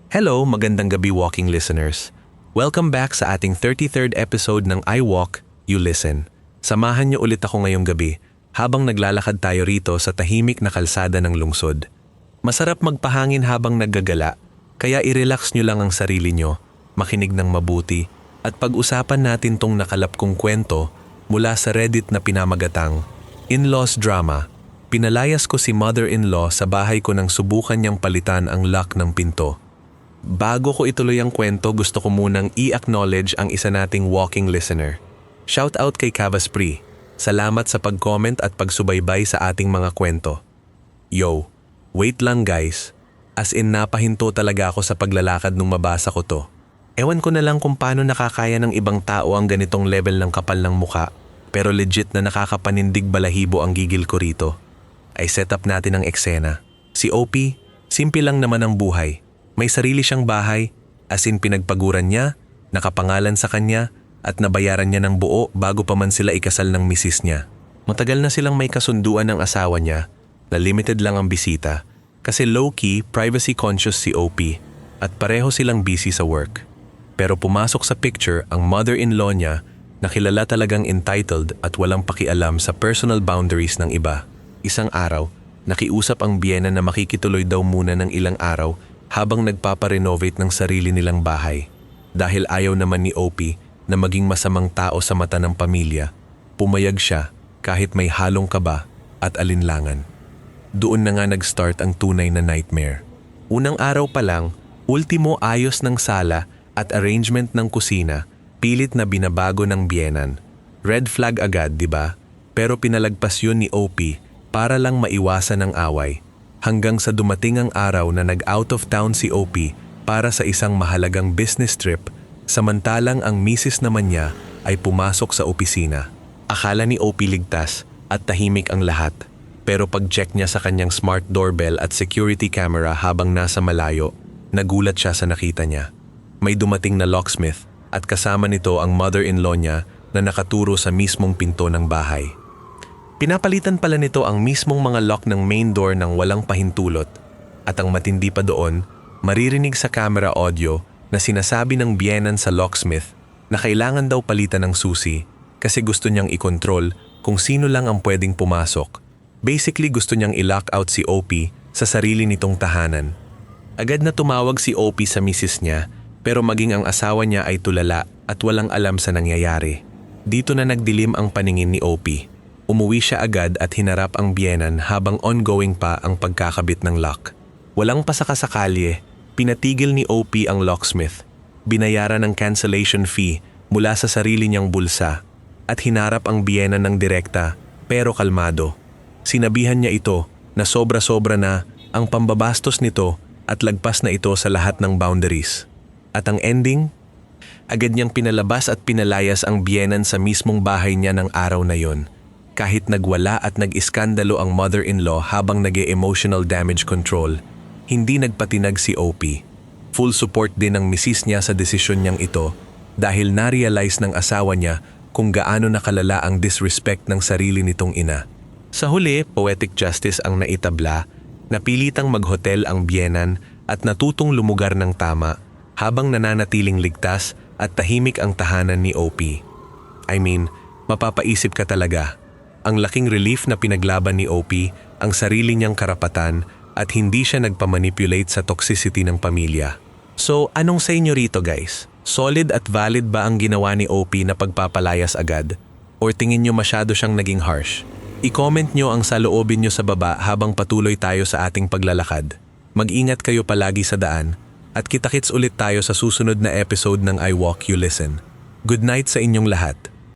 Hello, magandang gabi walking listeners. Welcome back sa ating 33rd episode ng I Walk, You Listen. Samahan niyo ulit ako ngayong gabi habang naglalakad tayo rito sa tahimik na kalsada ng lungsod. Masarap magpahangin habang naggagala, kaya i-relax niyo lang ang sarili niyo, makinig ng mabuti, at pag-usapan natin tong nakalap kong kwento mula sa Reddit na pinamagatang In-Laws Drama. Pinalayas ko si mother-in-law sa bahay ko nang subukan niyang palitan ang lock ng pinto. Bago ko ituloy ang kwento, gusto ko munang i-acknowledge ang isa nating walking listener. Shout out kay Cavaspri. Salamat sa pag-comment at pagsubaybay sa ating mga kwento. Yo, wait lang guys. As in napahinto talaga ako sa paglalakad nung mabasa ko to. Ewan ko na lang kung paano nakakaya ng ibang tao ang ganitong level ng kapal ng muka, pero legit na nakakapanindig balahibo ang gigil ko rito. Ay set up natin ang eksena. Si OP, simple lang naman ang buhay. May sarili siyang bahay, as in pinagpaguran niya, nakapangalan sa kanya, at nabayaran niya ng buo bago pa man sila ikasal ng misis niya. Matagal na silang may kasunduan ng asawa niya, na limited lang ang bisita, kasi low-key, privacy conscious si OP, at pareho silang busy sa work. Pero pumasok sa picture ang mother-in-law niya na kilala talagang entitled at walang pakialam sa personal boundaries ng iba. Isang araw, nakiusap ang biyena na makikituloy daw muna ng ilang araw habang nagpaparenovate ng sarili nilang bahay. Dahil ayaw naman ni OP na maging masamang tao sa mata ng pamilya, pumayag siya kahit may halong kaba at alinlangan. Doon na nga nag-start ang tunay na nightmare. Unang araw pa lang, ultimo ayos ng sala at arrangement ng kusina, pilit na binabago ng biyenan. Red flag agad, di ba? Pero pinalagpas yun ni OP para lang maiwasan ang away. Hanggang sa dumating ang araw na nag-out of town si OP para sa isang mahalagang business trip, samantalang ang misis naman niya ay pumasok sa opisina. Akala ni OP ligtas at tahimik ang lahat. Pero pag-check niya sa kanyang smart doorbell at security camera habang nasa malayo, nagulat siya sa nakita niya. May dumating na locksmith at kasama nito ang mother-in-law niya na nakaturo sa mismong pinto ng bahay. Pinapalitan pala nito ang mismong mga lock ng main door ng walang pahintulot. At ang matindi pa doon, maririnig sa camera audio na sinasabi ng biyenan sa locksmith na kailangan daw palitan ng susi kasi gusto niyang ikontrol kung sino lang ang pwedeng pumasok. Basically gusto niyang i-lock out si OP sa sarili nitong tahanan. Agad na tumawag si OP sa misis niya pero maging ang asawa niya ay tulala at walang alam sa nangyayari. Dito na nagdilim ang paningin ni OP. Umuwi siya agad at hinarap ang biyenan habang ongoing pa ang pagkakabit ng lock. Walang pasakasakalye, pinatigil ni OP ang locksmith. Binayaran ng cancellation fee mula sa sarili niyang bulsa at hinarap ang biyenan ng direkta pero kalmado. Sinabihan niya ito na sobra-sobra na ang pambabastos nito at lagpas na ito sa lahat ng boundaries. At ang ending? Agad niyang pinalabas at pinalayas ang biyenan sa mismong bahay niya ng araw na yon. Kahit nagwala at nag-iskandalo ang mother-in-law habang nag-emotional damage control, hindi nagpatinag si OP. Full support din ng misis niya sa desisyon niyang ito dahil na-realize ng asawa niya kung gaano nakalala ang disrespect ng sarili nitong ina. Sa huli, poetic justice ang naitabla, napilitang maghotel ang biyenan at natutong lumugar ng tama habang nananatiling ligtas at tahimik ang tahanan ni OP. I mean, mapapaisip ka talaga. Ang laking relief na pinaglaban ni OP ang sarili niyang karapatan at hindi siya nagpamanipulate sa toxicity ng pamilya. So, anong sa inyo rito guys? Solid at valid ba ang ginawa ni OP na pagpapalayas agad? Or tingin niyo masyado siyang naging harsh? I-comment niyo ang saloobin niyo sa baba habang patuloy tayo sa ating paglalakad. Mag-ingat kayo palagi sa daan at kita-kits ulit tayo sa susunod na episode ng I Walk You Listen. Good night sa inyong lahat.